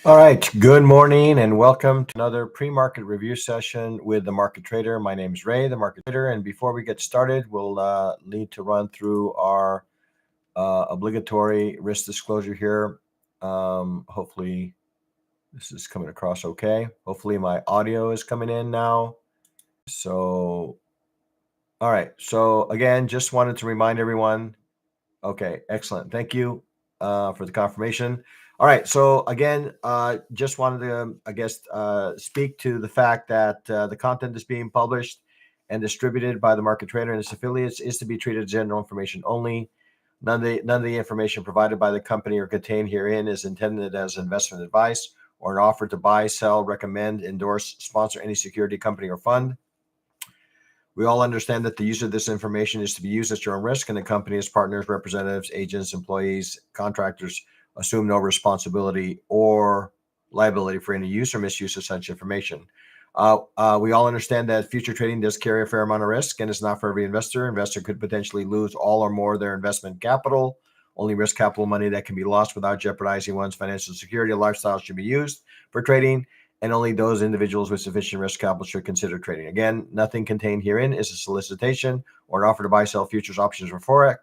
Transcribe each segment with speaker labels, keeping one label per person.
Speaker 1: All right, good morning and welcome to another pre-market review session with the Market Trader. My name is Ray, the Market Trader, and before we get started, we'll need to run through our obligatory risk disclosure here. Hopefully this is coming across okay. Hopefully my audio is coming in now. So, all right. So again, just wanted to remind everyone. Okay, excellent. Thank you for the confirmation. All right. So again, just wanted to, speak to the fact that the content is being published and distributed by the Market Trader and its affiliates is to be treated as general information only. None of the information provided by the company or contained herein is intended as investment advice or an offer to buy, sell, recommend, endorse, sponsor any security, company, or fund. We all understand that the use of this information is to be used at your own risk, and the company's partners, representatives, agents, employees, contractors assume no responsibility or liability for any use or misuse of such information. We all understand that future trading does carry a fair amount of risk, and it's not for every investor. Investor could potentially lose all or more of their investment capital. Only risk capital money that can be lost without jeopardizing one's financial security or lifestyle should be used for trading, and only those individuals with sufficient risk capital should consider trading. Again, nothing contained herein is a solicitation or an offer to buy, sell futures, options, or forex,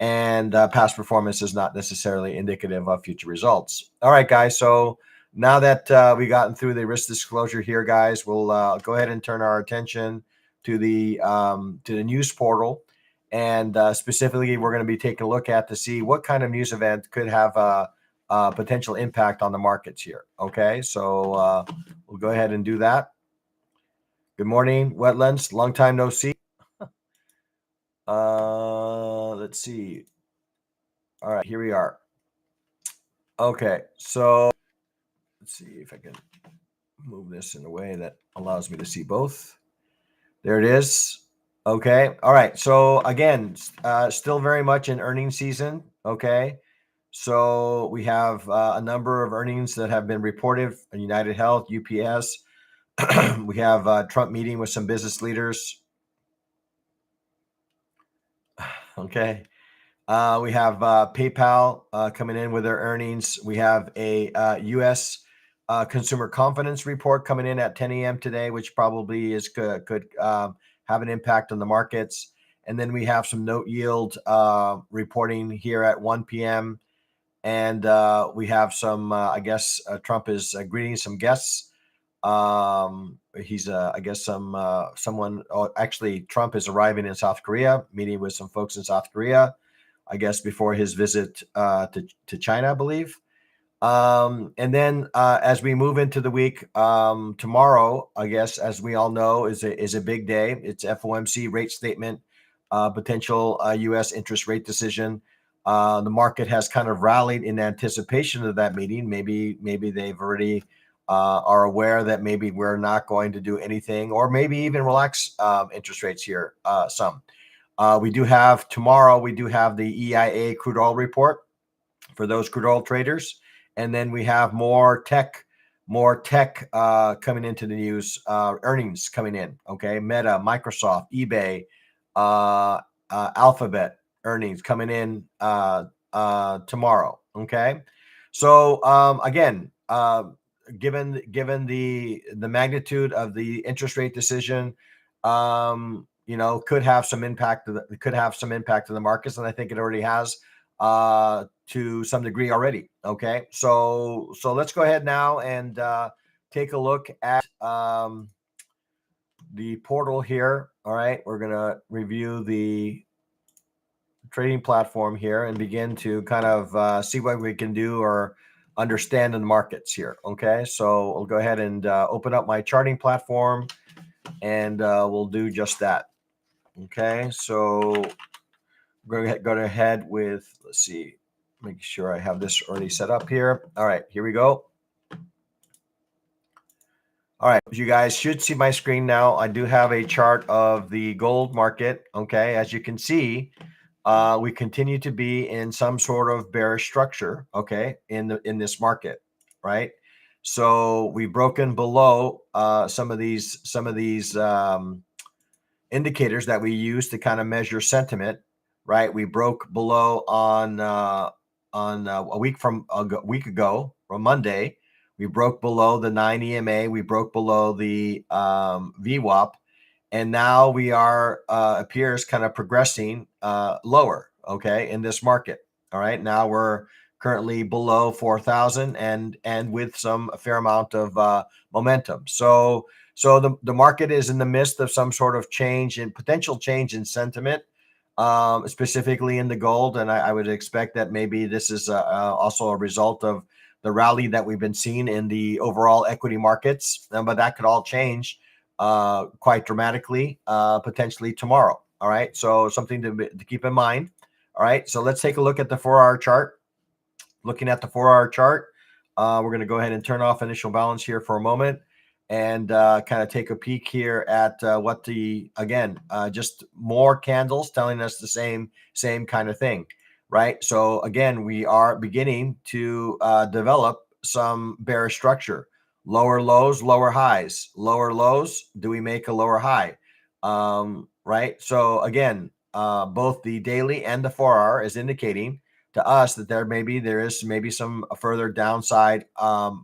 Speaker 1: and past performance is not necessarily indicative of future results. All right, guys. So now that we've gotten through the risk disclosure here, guys, we'll go ahead and turn our attention to the news portal, and specifically, we're going to be taking a look at to see what kind of news event could have potential impact on the markets here. Okay, so we'll go ahead and do that. Good morning, Wetlands. Long time no see. Let's see. All right, here we are. Okay, so let's see if I can move this in a way that allows me to see both. There it is. Okay. All right. So again, still very much in earnings season. Okay. So we have a number of earnings that have been reported: United Health, UPS. We have Trump meeting with some business leaders. Okay. We have PayPal coming in with their earnings. We have a U.S. Consumer confidence report coming in at 10 a.m. today, which probably could have an impact on the markets. And then we have some note yield reporting here at 1 p.m. And we have some, Trump is greeting some guests. He's, someone, actually, Trump is arriving in South Korea, meeting with some folks in South Korea, I guess, before his visit to China, I believe. And then as we move into the week, tomorrow, I guess, as we all know, is a big day. It's FOMC rate statement, potential U.S. interest rate decision. The market has kind of rallied in anticipation of that meeting. Maybe they've already are aware that maybe we're not going to do anything, or maybe even relax interest rates here some. We do have tomorrow, we do have the EIA crude oil report for those crude oil traders. And then we have more tech coming into the news, earnings coming in. Okay. Meta, Microsoft, eBay, Alphabet earnings coming in tomorrow. Okay. So again, given the magnitude of the interest rate decision, could have some impact on the markets, and I think it already has to some degree already. Okay, so let's go ahead now and take a look at the portal here. All right, we're gonna review the trading platform here and begin to kind of see what we can do or understand in the markets here. Okay, so I'll go ahead and open up my charting platform, and we'll do just that. Okay, so we're going to go ahead with, let's see, make sure I have this already set up here. All right, here we go. All right, you guys should see my screen now. I do have a chart of the gold market. Okay, as you can see, we continue to be in some sort of bearish structure. Okay, in this market, right? So we've broken below some of these indicators that we use to kind of measure sentiment, right? We broke below on a week ago, Monday, we broke below the 9 EMA, we broke below the VWAP, and now we are appears kind of progressing lower, okay, in this market. All right, now we're currently below 4,000 and with a fair amount of momentum. So the market is in the midst of some sort of change in potential change in sentiment, specifically in the gold, and I would expect that maybe this is also a result of the rally that we've been seeing in the overall equity markets, but that could all change quite dramatically, potentially tomorrow. All right, so something to keep in mind. All right, so let's take a look at the 4-hour chart. Looking at the 4-hour chart, we're going to go ahead and turn off initial balance here for a moment and kind of take a peek here at what just more candles telling us the same kind of thing, right? So again, we are beginning to develop some bearish structure. Lower lows, lower highs. Lower lows, do we make a lower high? Right? So again, both the daily and the 4-hour is indicating to us that there is some further downside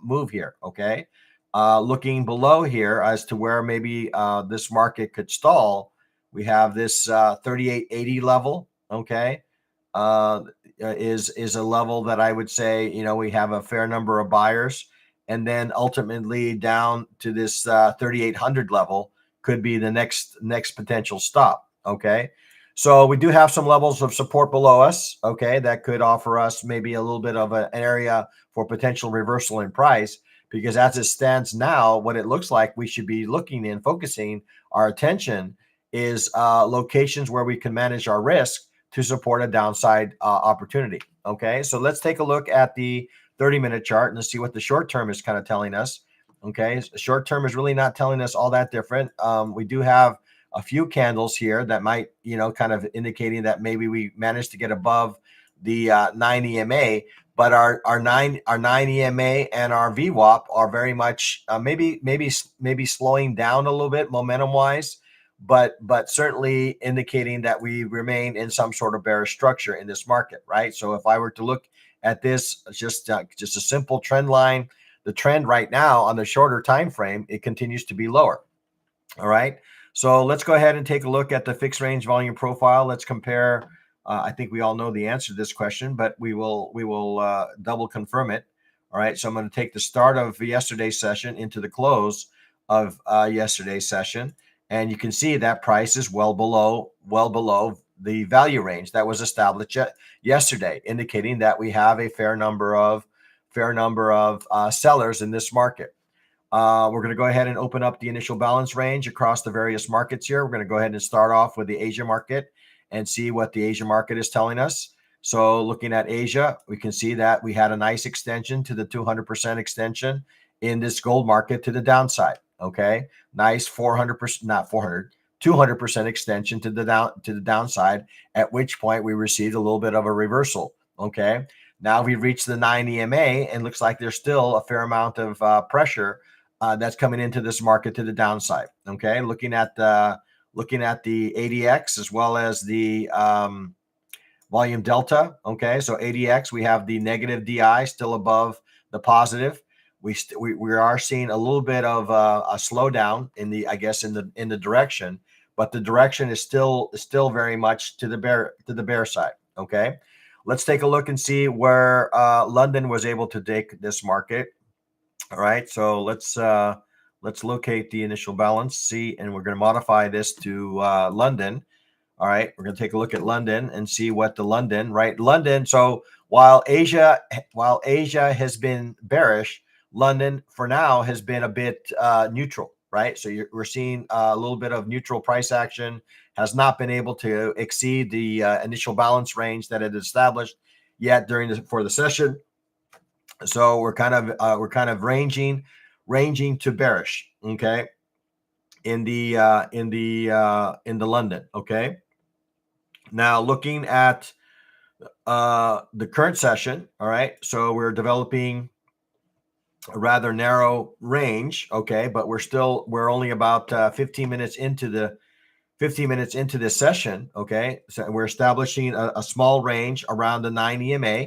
Speaker 1: move here, okay? Looking below here as to where maybe this market could stall, we have this 3880 level, okay? Is a level that I would say, we have a fair number of buyers, and then ultimately down to this 3800 level could be the next potential stop, okay? So we do have some levels of support below us, okay, that could offer us maybe a little bit of an area for potential reversal in price, because as it stands now, what it looks like we should be looking and focusing our attention is locations where we can manage our risk to support a downside opportunity, okay? So let's take a look at the 30-minute chart and see what the short term is kind of telling us, okay? The short term is really not telling us all that different. We do have a few candles here that might, kind of indicating that maybe we managed to get above the 9 EMA, but our 9 EMA and our VWAP are very much maybe slowing down a little bit momentum wise, but certainly indicating that we remain in some sort of bearish structure in this market, right? So if I were to look at this just a simple trend line, the trend right now on the shorter time frame, it continues to be lower. All right. So let's go ahead and take a look at the fixed range volume profile. Let's compare. I think we all know the answer to this question, but we will double confirm it. All right. So I'm going to take the start of yesterday's session into the close of yesterday's session, and you can see that price is well below the value range that was established yesterday, indicating that we have a fair number of sellers in this market. We're going to go ahead and open up the initial balance range across the various markets here. We're going to go ahead and start off with the Asia market and see what the Asia market is telling us. So looking at Asia, we can see that we had a nice extension to the 200% extension in this gold market to the downside. Okay, nice 400%, not 400, 200% extension to the downside, at which point we received a little bit of a reversal. Okay, now we've reached the 9 EMA and looks like there's still a fair amount of pressure that's coming into this market to the downside. Okay, looking at the ADX as well as the volume delta. Okay, so ADX, we have the negative DI still above the positive. We are seeing a little bit of a slowdown in the direction, but the direction is still very much to the bear side. Okay, let's take a look and see where London was able to take this market. All right, so let's locate the initial balance, and we're going to modify this to London. All right, we're going to take a look at London and see what the London, right? London. So while Asia has been bearish, London for now has been a bit neutral, right? So we're seeing a little bit of neutral price action, has not been able to exceed the initial balance range that it established yet for the session. So we're kind of ranging to bearish, okay, in the London. Okay, now looking at the current session. All right, so we're developing a rather narrow range, okay, but we're only about 15 minutes into this session. Okay, so we're establishing a small range around the 9 EMA.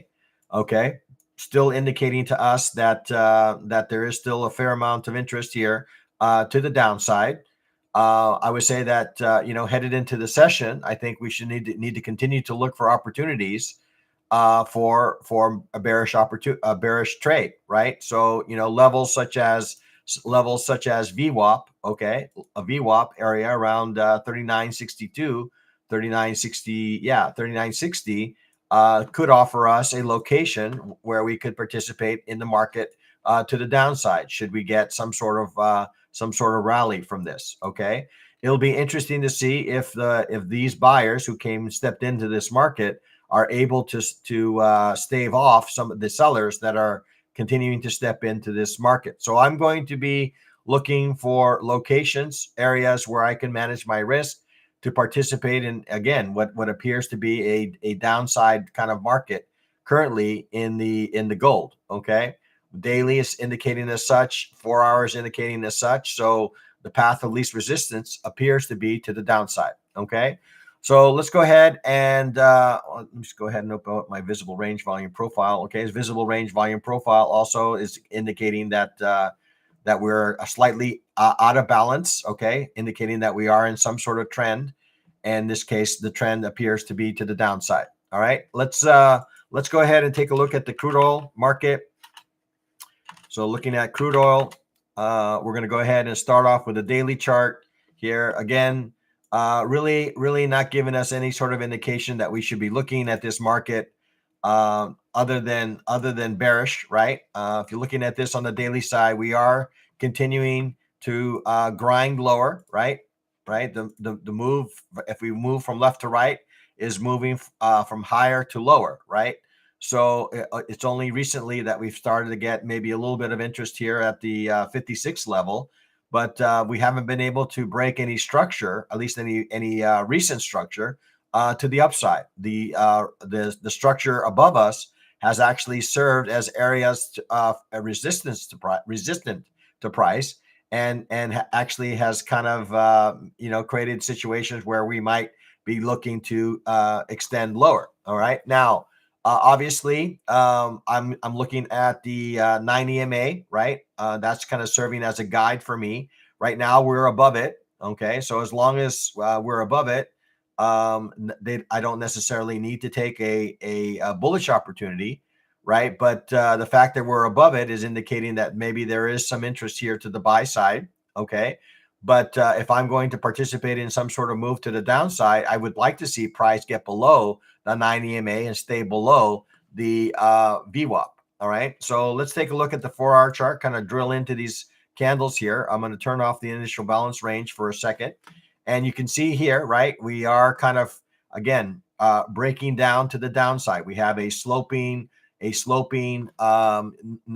Speaker 1: Okay, still indicating to us that that there is still a fair amount of interest here to the downside. I would say that headed into the session, I think we should need to continue to look for opportunities for a bearish trade, right? So levels such as VWAP, okay, a VWAP area around 3962, 3960, yeah, 3960 could offer us a location where we could participate in the market to the downside should we get some sort of rally from this. Okay, it'll be interesting to see if these buyers who stepped into this market are able to stave off some of the sellers that are continuing to step into this market. So I'm going to be looking for locations, areas where I can manage my risk to participate in, again, what appears to be a downside kind of market currently in the gold. Okay, daily is indicating as such, 4 hours indicating as such. So the path of least resistance appears to be to the downside. Okay, so let's go ahead and let me just go ahead and open up my visible range volume profile. Okay, his visible range volume profile also is indicating that that we're slightly out of balance. Okay, indicating that we are in some sort of trend. And in this case, the trend appears to be to the downside. All right, let's go ahead and take a look at the crude oil market. So looking at crude oil, we're going to go ahead and start off with a daily chart here. Again, really not giving us any sort of indication that we should be looking at this market other than bearish, right? If you're looking at this on the daily side, we are continuing to grind lower, right? The move, if we move from left to right, is moving from higher to lower, right? So it's only recently that we've started to get maybe a little bit of interest here at the 56 level, but we haven't been able to break any structure, at least any recent structure, to the upside. The structure above us has actually served as areas resistant to price, and actually has kind of created situations where we might be looking to extend lower. All right, now obviously I'm looking at the 9 EMA, right? That's kind of serving as a guide for me. Right now we're above it. Okay, so as long as we're above it, I don't necessarily need to take a bullish opportunity, right? But the fact that we're above it is indicating that maybe there is some interest here to the buy side. Okay, but if I'm going to participate in some sort of move to the downside, I would like to see price get below the 9 EMA and stay below the VWAP. All right, so let's take a look at the 4-hour chart, kind of drill into these candles here. I'm going to turn off the initial balance range for a second. And you can see here, right, we are kind of, again, breaking down to the downside. We have a sloping 9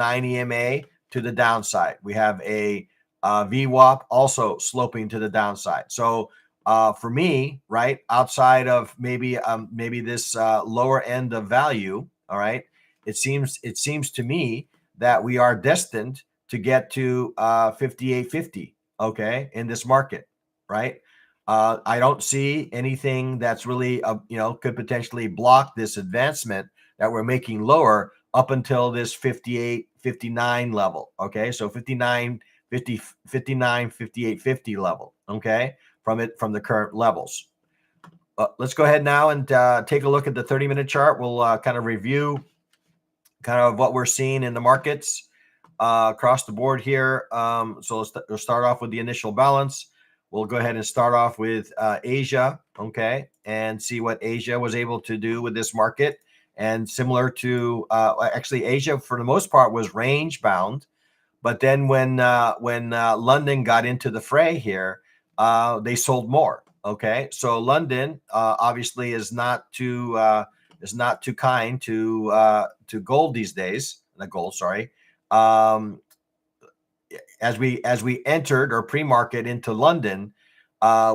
Speaker 1: EMA to the downside. We have a VWAP also sloping to the downside. So for me, right, outside of maybe this lower end of value, all right, it seems to me that we are destined to get to 58.50, okay, in this market, right? I don't see anything that's really could potentially block this advancement that we're making lower up until this 58.59 level. Okay, so 59.50, 58.50 level. Okay, from the current levels. Let's go ahead now and take a look at the 30-minute chart. We'll kind of review kind of what we're seeing in the markets across the board here. So we'll start off with the initial balance. We'll go ahead and start off with Asia, okay, and see what Asia was able to do with this market. And similar to actually, Asia for the most part was range bound, but then when London got into the fray here, they sold more. Okay, so London obviously is not too kind to gold these days. Not gold, sorry. As we entered or pre-market into London,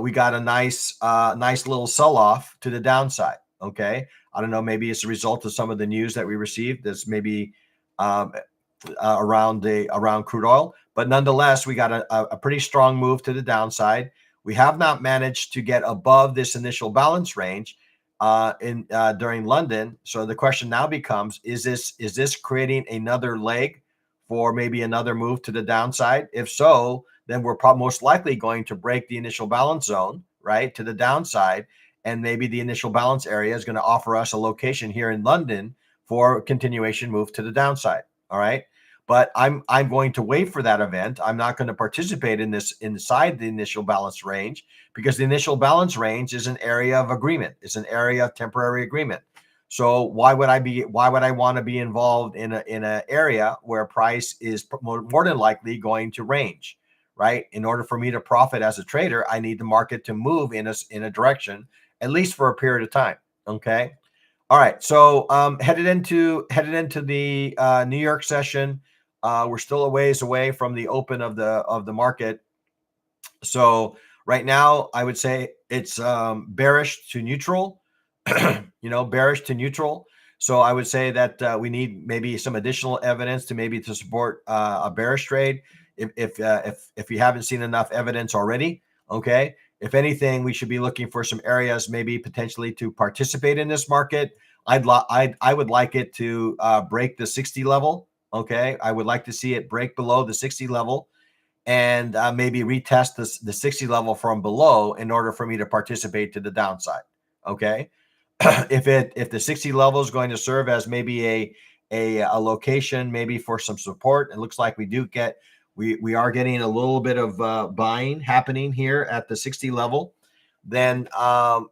Speaker 1: we got a nice little sell-off to the downside. Okay, I don't know, maybe it's a result of some of the news that we received that's maybe around crude oil, but nonetheless, we got a pretty strong move to the downside. We have not managed to get above this initial balance range, in during London. So the question now becomes: is this creating another leg for maybe another move to the downside? If so, then we're most likely going to break the initial balance zone, right, to the downside, and maybe the initial balance area is going to offer us a location here in London for a continuation move to the downside. All right. But I'm going to wait for that event. I'm not going to participate in this inside the initial balance range, because the initial balance range is an area of agreement. It's an area of temporary agreement. So why would I want to be involved in an area where price is more than likely going to range, right? In order for me to profit as a trader, I need the market to move in a direction, at least for a period of time. Okay. All right. So headed into the New York session. We're still a ways away from the open of the market. So right now, I would say it's bearish to neutral. Bearish to neutral. So I would say that we need maybe some additional evidence to support a bearish trade. If you haven't seen enough evidence already, okay. If anything, we should be looking for some areas maybe potentially to participate in this market. I would like it to break the 60 level. Okay, I would like to see it break below the 60 level and maybe retest the 60 level from below in order for me to participate to the downside. Okay. If the 60 level is going to serve as maybe a location maybe for some support, it looks like we are getting a little bit of buying happening here at the 60 level, then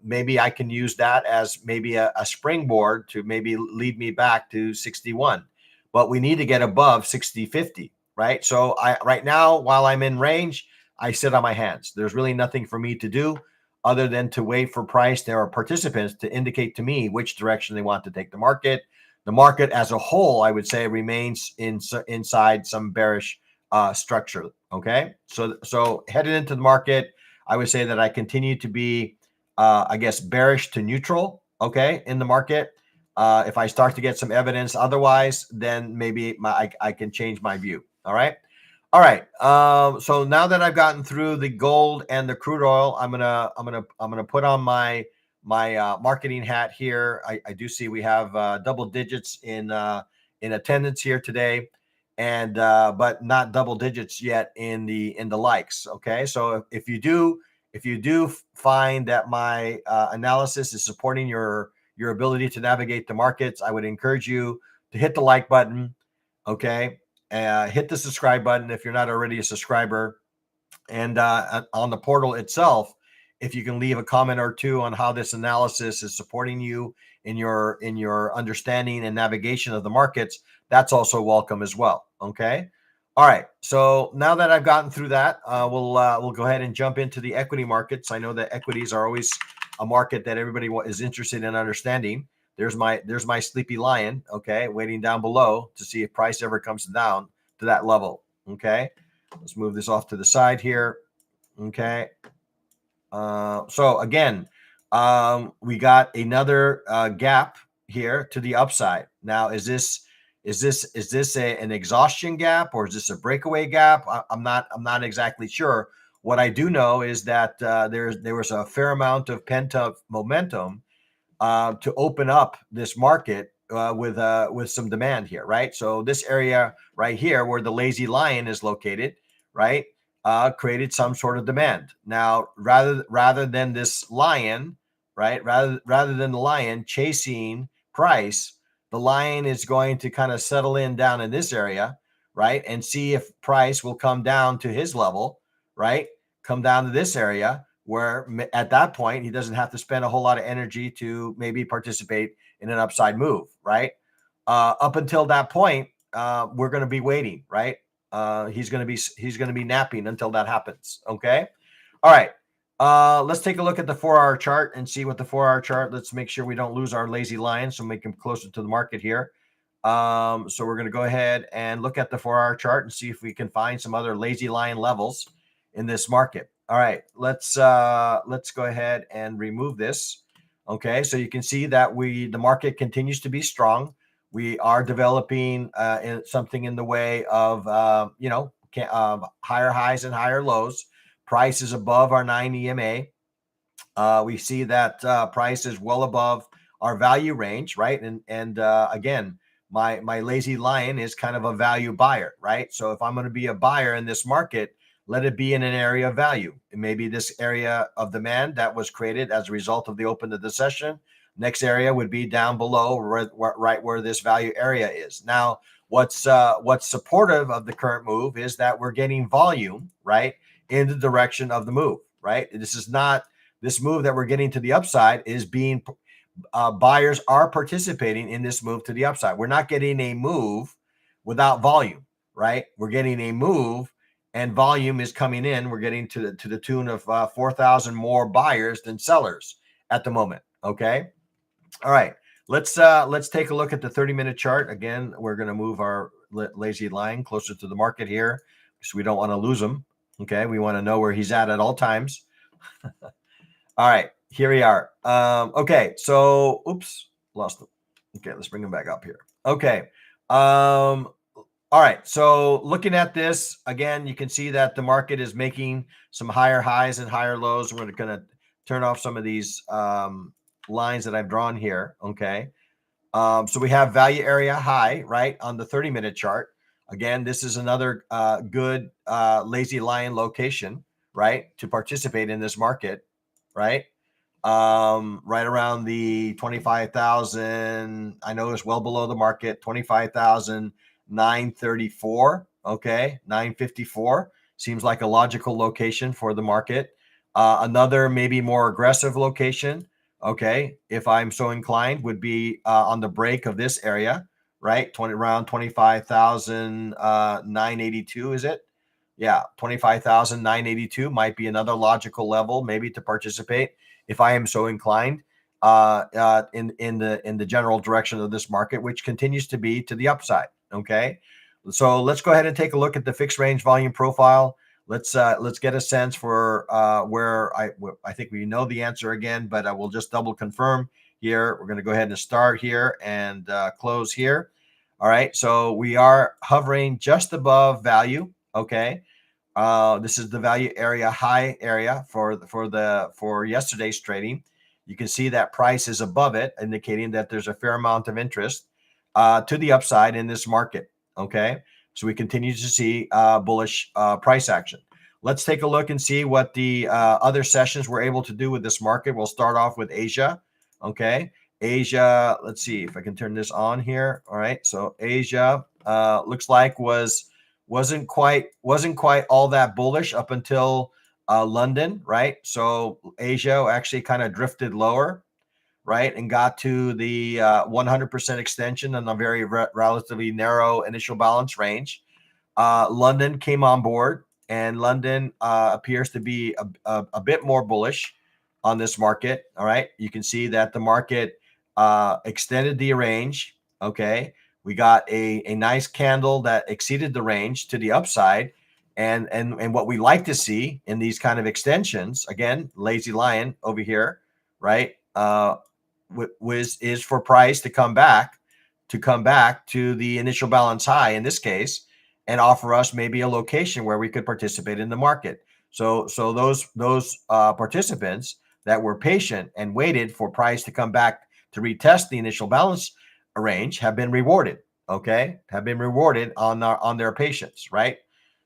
Speaker 1: maybe I can use that as maybe a springboard to maybe lead me back to 61. But we need to get above 60.50, right? So right now, while I'm in range, I sit on my hands. There's really nothing for me to do other than to wait for price. There are participants to indicate to me which direction they want to take the market. The market as a whole, I would say, remains inside some bearish structure. Okay, so headed into the market, I would say that I continue to be, I guess, bearish to neutral. Okay, in the market. If I start to get some evidence otherwise, then maybe I can change my view. All right. All right. So now that I've gotten through the gold and the crude oil, I'm gonna put on my marketing hat here. I do see we have double digits in attendance here today, and but not double digits yet in the likes. Okay, so if you do find that my analysis is supporting your ability to navigate the markets, I would encourage you to hit the like button. Okay, hit the subscribe button if you're not already a subscriber, and on the portal itself, if you can leave a comment or two on how this analysis is supporting you in your understanding and navigation of the markets, that's also welcome as well. Okay. All right. So now that I've gotten through that, we'll go ahead and jump into the equity markets. I know that equities are always a market that everybody is interested in understanding. There's my sleepy lion. Okay, waiting down below to see if price ever comes down to that level. Okay, let's move this off to the side here. Okay. So again, we got another gap here to the upside. Now, is this an exhaustion gap, or is this a breakaway gap? I'm not exactly sure. What I do know is that there was a fair amount of pent up momentum to open up this market with some demand here, right? So this area right here, where the lazy lion is located, right, created some sort of demand. Now, rather than this lion, right, rather than the lion chasing price, the lion is going to kind of settle in down in this area, right, and see if price will come down to his level, right, come down to this area, where at that point he doesn't have to spend a whole lot of energy to maybe participate in an upside move, right? Up until that point, we're going to be waiting, right? He's going to be napping until that happens. Okay. All right. Let's take a look at the 4-hour chart and see what the 4-hour chart. Let's make sure we don't lose our lazy lion, so make him closer to the market here. So we're going to go ahead and look at the 4-hour chart and see if we can find some other lazy lion levels in this market. All right, let's go ahead and remove this. Okay, so you can see that the market continues to be strong. We are developing something in the way of higher highs and higher lows. Price is above our 9 EMA. We see that price is well above our value range, right? And again, my lazy lion is kind of a value buyer, right? So if I'm going to be a buyer in this market, let it be in an area of value. And maybe this area of demand that was created as a result of the open of the session. Next area would be down below, right where this value area is. Now, what's supportive of the current move is that we're getting volume, right, in the direction of the move, right? This move that we're getting to the upside is being buyers are participating in this move to the upside. We're not getting a move without volume, right? We're getting a move and volume is coming in. We're getting to the tune of 4,000 more buyers than sellers at the moment. Okay. All right. Let's take a look at the 30-minute chart. Again, we're going to move our lazy line closer to the market here because we don't want to lose him. Okay. We want to know where he's at all times. All right, here we are. Okay, so oops, lost them. Okay, let's bring them back up here. Okay. All right, so looking at this again, you can see that the market is making some higher highs and higher lows. We're going to turn off some of these lines that I've drawn here. Okay. So we have value area high, right, on the 30-minute chart. Again, this is another good lazy lion location, right, to participate in this market, right? Right around the 25,000. I know it's well below the market, 25,934. Okay, 954 seems like a logical location for the market. Another maybe more aggressive location, okay, if I'm so inclined, would be on the break of this area, right? Around 25,982, is it? Yeah, 25,982 might be another logical level maybe to participate if I am so inclined in the general direction of this market, which continues to be to the upside. Okay, so let's go ahead and take a look at the fixed range volume profile. Let's get a sense for where I think we know the answer again, but I will just double confirm here. We're going to go ahead and start here and close here. All right, so we are hovering just above value. Okay. This is the value area high area for yesterday's trading. You can see that price is above it, indicating that there's a fair amount of interest to the upside in this market. Okay, so we continue to see bullish price action. Let's take a look and see what the other sessions were able to do with this market. We'll start off with Asia. Okay, Asia. Let's see if I can turn this on here. All right, so Asia looks like wasn't quite all that bullish up until London, right? So Asia actually kind of drifted lower, right, and got to the 100% extension on a very relatively narrow initial balance range. London came on board, and London appears to be a bit more bullish on this market. All right, you can see that the market extended the range. Okay, we got a nice candle that exceeded the range to the upside, and what we like to see in these kind of extensions, again, lazy lion over here, right? Is for price to come back to the initial balance high in this case, and offer us maybe a location where we could participate in the market. So those participants that were patient and waited for price to come back to retest the initial balance range have been rewarded. Okay, have been rewarded on their patience, right?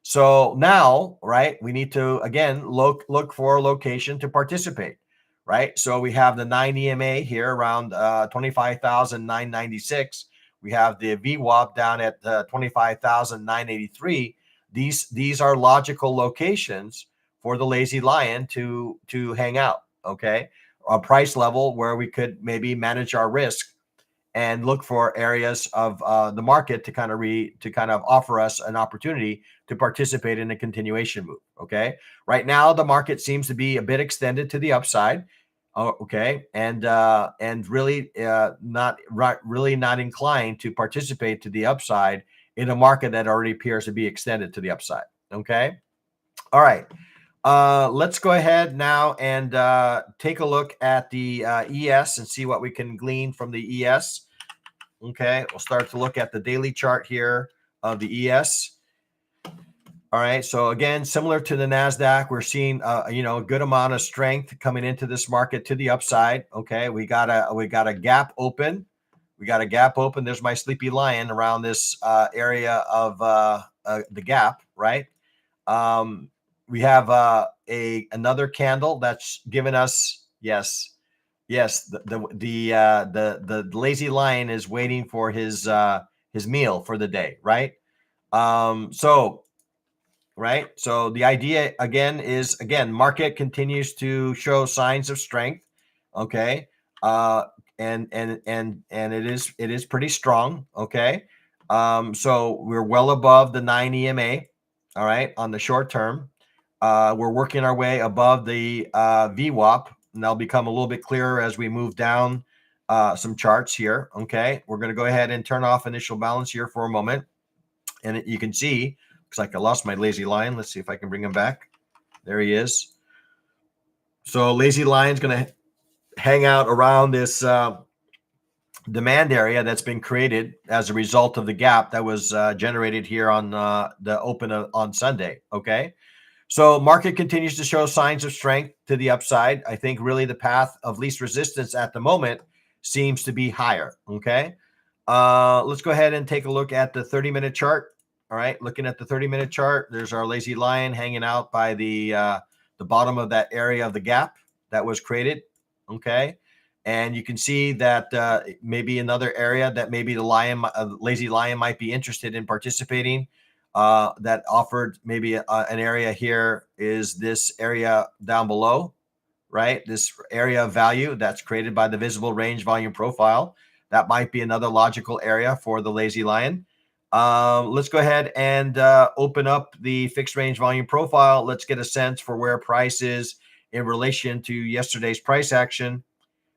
Speaker 1: So now, right, we need to again look for a location to participate, right? So we have the 9 EMA here around 25,996. We have the VWAP down at 25,983. These are logical locations for the lazy lion to hang out. Okay, a price level where we could maybe manage our risk and look for areas of the market to kind of offer us an opportunity to participate in a continuation move. Okay, right now the market seems to be a bit extended to the upside. Okay, and really not inclined to participate to the upside in a market that already appears to be extended to the upside. Okay, all right. Let's go ahead now and take a look at the ES and see what we can glean from the ES. Okay, we'll start to look at the daily chart here of the ES. All right. So again, similar to the NASDAQ, we're seeing a good amount of strength coming into this market to the upside. Okay. We got a gap open. We got a gap open. There's my sleepy lion around this area of the gap, right? We have another candle that's given us, yes, the lazy lion is waiting for his meal for the day, right? So the idea again is, market continues to show signs of strength. Okay. And it is pretty strong. Okay. So we're well above the 9 EMA. All right, on the short term. We're working our way above the VWAP, and that'll become a little bit clearer as we move down some charts here. Okay, we're going to go ahead and turn off initial balance here for a moment, and you can see, looks like I lost my lazy lion. Let's see if I can bring him back. There he is. So lazy lion's going to hang out around this demand area that's been created as a result of the gap that was generated here on the open on Sunday. Okay. So market continues to show signs of strength to the upside. I think really the path of least resistance at the moment seems to be higher. Okay. Let's go ahead and take a look at the 30-minute chart. All right. Looking at the 30-minute chart, there's our lazy lion hanging out by the bottom of that area of the gap that was created. Okay. And you can see that maybe another area that maybe the lazy lion might be interested in participating that offered maybe an area here is this area down below, right? This area of value that's created by the visible range volume profile. That might be another logical area for the lazy lion. Let's go ahead and open up the fixed range volume profile. Let's get a sense for where price is in relation to yesterday's price action.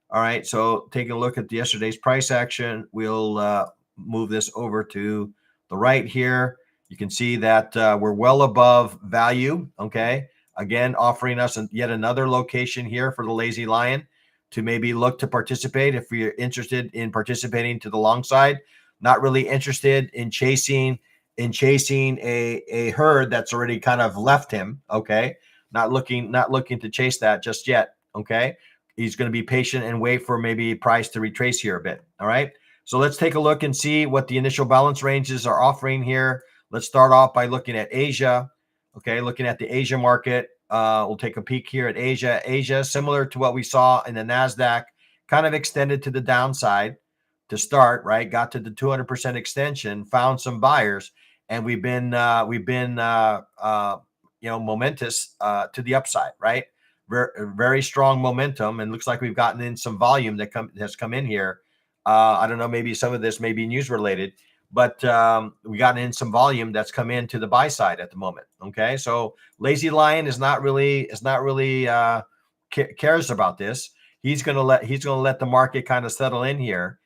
Speaker 1: All right, so taking a look at yesterday's price action, we'll move this over to the right here. You can see that we're well above value. Okay, again, offering us yet another location here for the lazy lion to maybe look to participate if you're interested in participating to the long side. Not really interested in chasing a herd that's already kind of left him. Okay, not looking to chase that just yet. Okay. He's going to be patient and wait for maybe price to retrace here a bit. All right. So let's take a look and see what the initial balance ranges are offering here. Let's start off by looking at Asia. Okay. Looking at the Asia market. We'll take a peek here at Asia. Asia, similar to what we saw in the NASDAQ, kind of extended to the downside to start, right? Got to the 200% extension, found some buyers, and we've been momentous to the upside, right? Very strong momentum, and looks like we've gotten in some volume has come in here. I don't know, maybe some of this may be news related, but we gotten in some volume that's come in to the buy side at the moment. Okay, so lazy lion is not really cares about this. He's gonna let the market kind of settle in here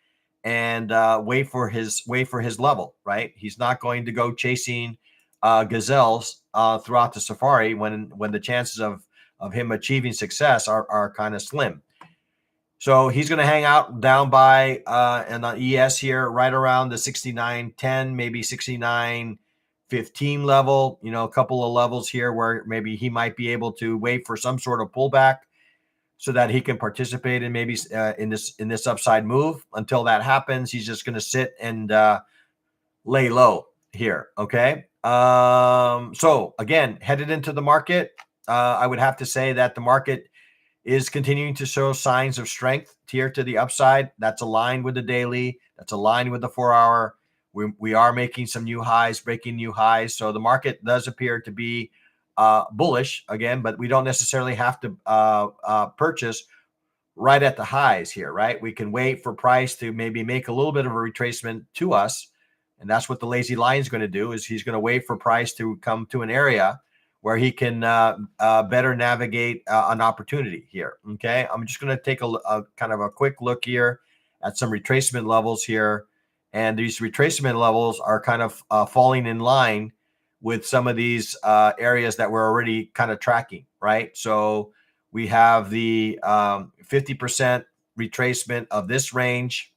Speaker 1: and wait for his level, right? He's not going to go chasing gazelles throughout the safari when the chances of him achieving success are kind of slim. So he's going to hang out down by and on ES here, right around the 69.10, maybe 69.15 level. A couple of levels here where maybe he might be able to wait for some sort of pullback so that he can participate in maybe in this upside move. Until that happens, he's just going to sit and lay low here. Okay. So again, headed into the market, I would have to say that the market is continuing to show signs of strength here to the upside. That's aligned with the daily. That's aligned with the 4-hour. We are making some new highs, breaking new highs. So the market does appear to be bullish again, but we don't necessarily have to purchase right at the highs here, right? We can wait for price to maybe make a little bit of a retracement to us. And that's what the lazy lion is going to do, is he's going to wait for price to come to an area where he can better navigate an opportunity here. Okay, I'm just going to take a kind of a quick look here at some retracement levels here. And these retracement levels are kind of falling in line with some of these areas that we're already kind of tracking, right? So we have the 50% retracement of this range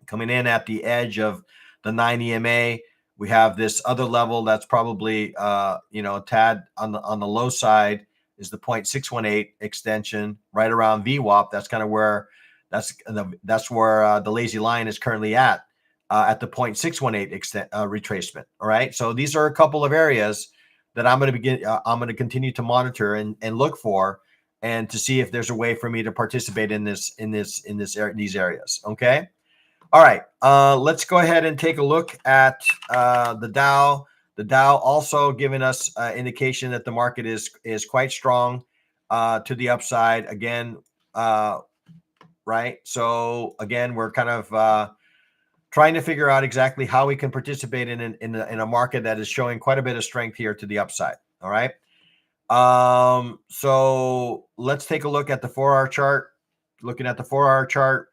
Speaker 1: coming in at the edge of the 9 EMA. We have this other level that's probably a tad on the low side is the 0.618 extension right around VWAP. That's kind of where that's where the lazy line is currently at the 0.618 retracement. All right. So these are a couple of areas that I'm going to continue to monitor and look for, and to see if there's a way for me to participate in these areas. Okay. All right. Let's go ahead and take a look at the Dow. The Dow also giving us indication that the market is quite strong to the upside again. Right. So again, we're kind of trying to figure out exactly how we can participate in a market that is showing quite a bit of strength here to the upside. All right. So let's take a look at the 4-hour chart. Looking at the 4-hour chart,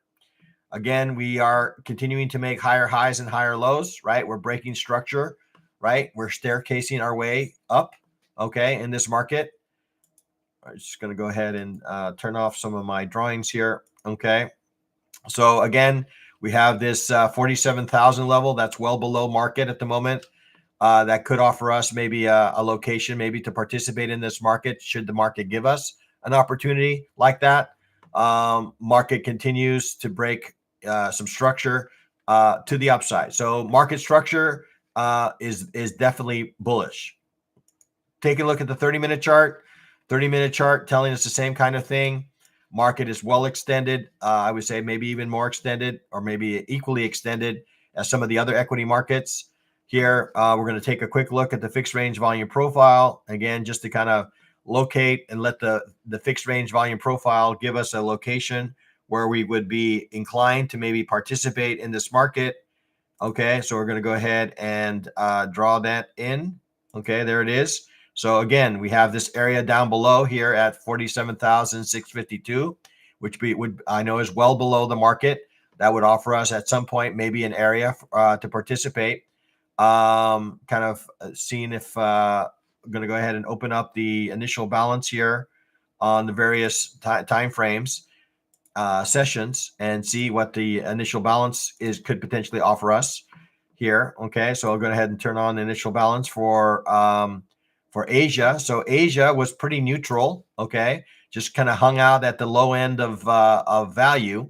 Speaker 1: again, we are continuing to make higher highs and higher lows, right? We're breaking structure, right? We're staircasing our way up, okay, in this market. I'm just going to go ahead and turn off some of my drawings here, okay? So again, we have this 47,000 level that's well below market at the moment. That could offer us maybe a location, maybe to participate in this market should the market give us an opportunity like that. Market continues to break some structure to the upside. So market structure is definitely bullish. Take a look at the 30-minute chart. 30-minute chart telling us the same kind of thing. Market is well extended. I would say maybe even more extended, or maybe equally extended as some of the other equity markets. Here, we're going to take a quick look at the fixed range volume profile. Again, just to kind of locate and let the fixed range volume profile give us a location where we would be inclined to maybe participate in this market. Okay, so we're going to go ahead and draw that in. Okay, there it is. So again, we have this area down below here at 47,652, which I know is well below the market. That would offer us at some point maybe an area to participate. Kind of seeing if I'm going to go ahead and open up the initial balance here on the various time frames, sessions, and see what the initial balance could potentially offer us here. Okay, so I'll go ahead and turn on the initial balance for Asia. So Asia was pretty neutral. Okay, just kind of hung out at the low end of value.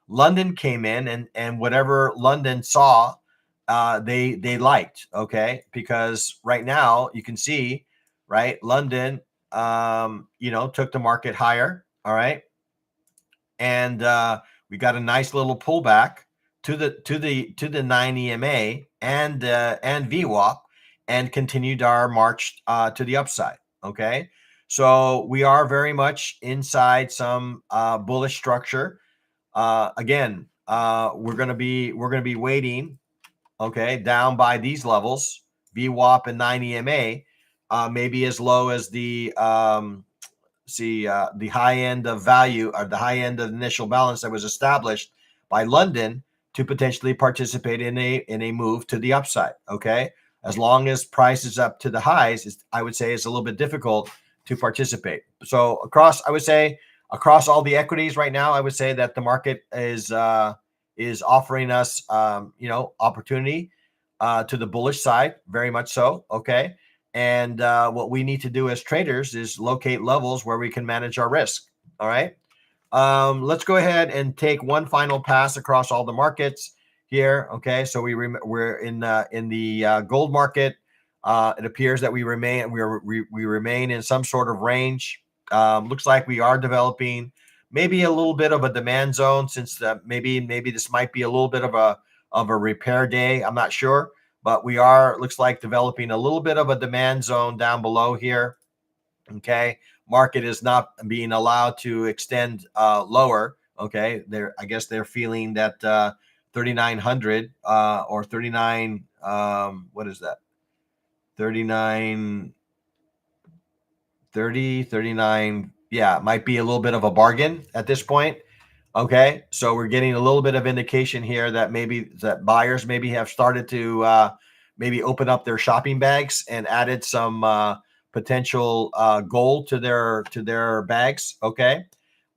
Speaker 1: London came in, and whatever London saw, they liked. Okay, because right now you can see, right, London took the market higher. All right, and we got a nice little pullback to the 9 EMA and VWAP, and continued our march to the upside. Okay, so we are very much inside some bullish structure. Again, we're gonna be waiting. Okay, down by these levels, VWAP and 9 EMA, maybe as low as the the high end of value, or the high end of initial balance that was established by London to potentially participate in a move to the upside. Okay, as long as price is up to the highs, I would say it's a little bit difficult to participate. So across all the equities right now, I would say that the market is offering us opportunity to the bullish side, very much so. Okay. And what we need to do as traders is locate levels where we can manage our risk. All right. Let's go ahead and take one final pass across all the markets here. Okay. So we're in the gold market. It appears that we remain in some sort of range. Looks like we are developing maybe a little bit of a demand zone, since maybe this might be a little bit of a repair day. I'm not sure. But we looks like developing a little bit of a demand zone down below here. Okay, market is not being allowed to extend lower. Okay, I guess they're feeling that 3,900 or 39. What is that? 39, 30, 39. Yeah, might be a little bit of a bargain at this point. Okay, so we're getting a little bit of indication here that maybe buyers maybe have started to maybe open up their shopping bags and added some potential gold to their bags. Okay,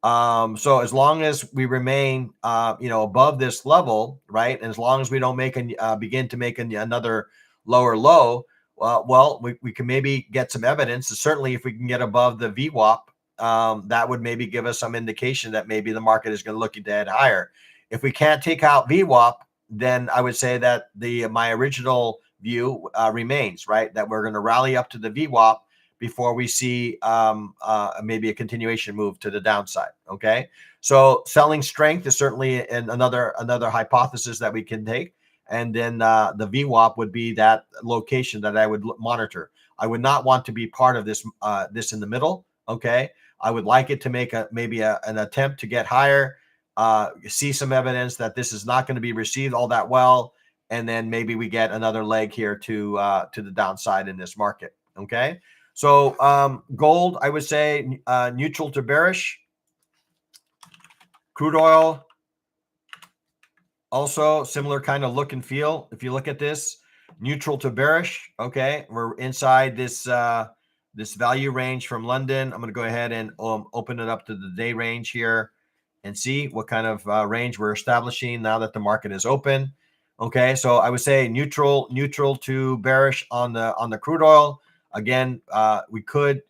Speaker 1: so as long as we remain above this level, right, and as long as we don't begin to make another lower low, well, we can maybe get some evidence. Certainly, if we can get above the VWAP, that would maybe give us some indication that maybe the market is going to look to head higher. If we can't take out VWAP, then I would say that my original view remains, right? That we're going to rally up to the VWAP before we see maybe a continuation move to the downside. Okay, so selling strength is certainly another hypothesis that we can take. And then the VWAP would be that location that I would monitor. I would not want to be part of this this in the middle. Okay, I would like it to make an attempt to get higher, see some evidence that this is not going to be received all that well, and then maybe we get another leg here to the downside in this market. Okay, so gold, I would say neutral to bearish. Crude oil, also similar kind of look and feel. If you look at this, neutral to bearish. Okay, we're inside this this value range from London. I'm going to go ahead and open it up to the day range here and see what kind of range we're establishing now that the market is open. Okay, so I would say neutral to bearish on the crude oil. Again, we could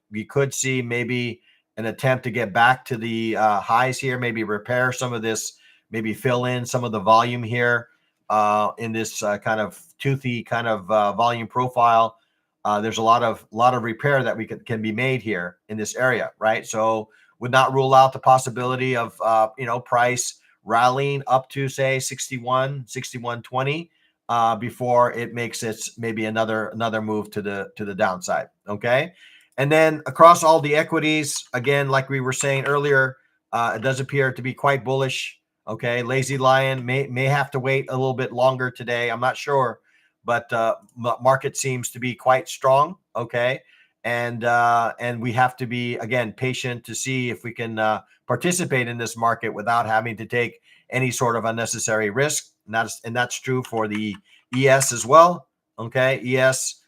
Speaker 1: see maybe an attempt to get back to the highs here, maybe repair some of this, maybe fill in some of the volume here in this kind of toothy kind of volume profile. There's a lot of repair that we can be made here in this area, right? So would not rule out the possibility of price rallying up to say 61.20 before it makes its maybe another move to the downside. Okay, and then across all the equities, again, like we were saying earlier, it does appear to be quite bullish. Okay, Lazy Lion may have to wait a little bit longer today. I'm not sure, but market seems to be quite strong. Okay, and we have to be again patient to see if we can participate in this market without having to take any sort of unnecessary risk. And that's true for the ES as well. Okay, ES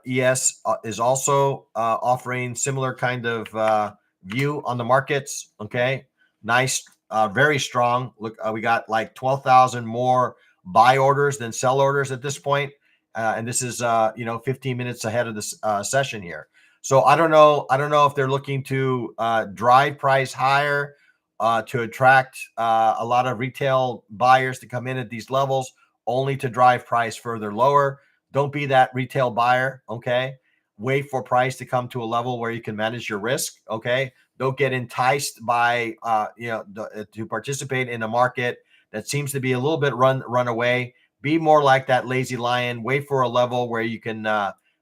Speaker 1: is also offering similar kind of view on the markets. Okay, nice, very strong. Look, we got like 12,000 more buy orders than sell orders at this point, and this is 15 minutes ahead of this session here. So I don't know if they're looking to drive price higher to attract a lot of retail buyers to come in at these levels, only to drive price further lower. Don't be that retail buyer. Okay, wait for price to come to a level where you can manage your risk. Okay, don't get enticed by to participate in a market that seems to be a little bit run away. Be more like that Lazy Lion. Wait for a level where you can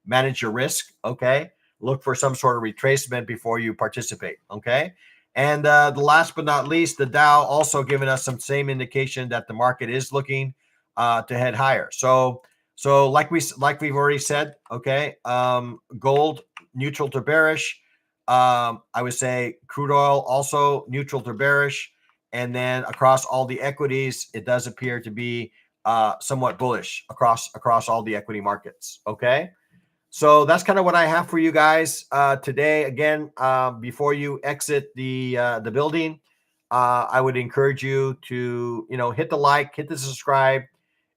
Speaker 1: manage your risk. Okay, look for some sort of retracement before you participate. Okay, and the last but not least, the Dow also giving us some same indication that the market is looking to head higher. So like we've already said, okay, gold neutral to bearish. I would say crude oil also neutral to bearish, and then across all the equities, it does appear to be somewhat bullish across all the equity markets. Okay, so that's kind of what I have for you guys today. Again, before you exit the building, I would encourage you to hit the like, hit the subscribe.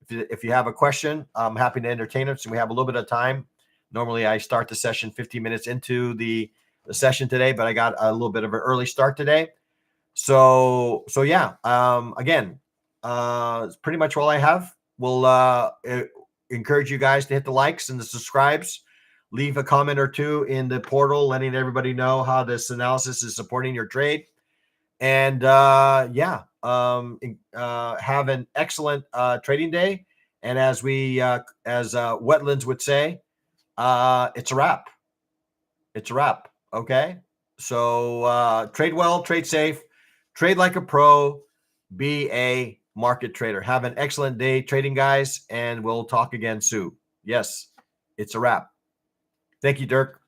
Speaker 1: If you have a question, I'm happy to entertain it. So we have a little bit of time. Normally, I start the session 15 minutes into the session today, but I got a little bit of an early start today. So yeah. Again, it's pretty much all I have. We'll encourage you guys to hit the likes and the subscribes. Leave a comment or two in the portal, letting everybody know how this analysis is supporting your trade. And have an excellent trading day. And as Wetlands would say, it's a wrap. It's a wrap. Okay. So trade well, trade safe, trade like a pro, be a market trader. Have an excellent day trading, guys, and we'll talk again soon. Yes, it's a wrap. Thank you, Dirk.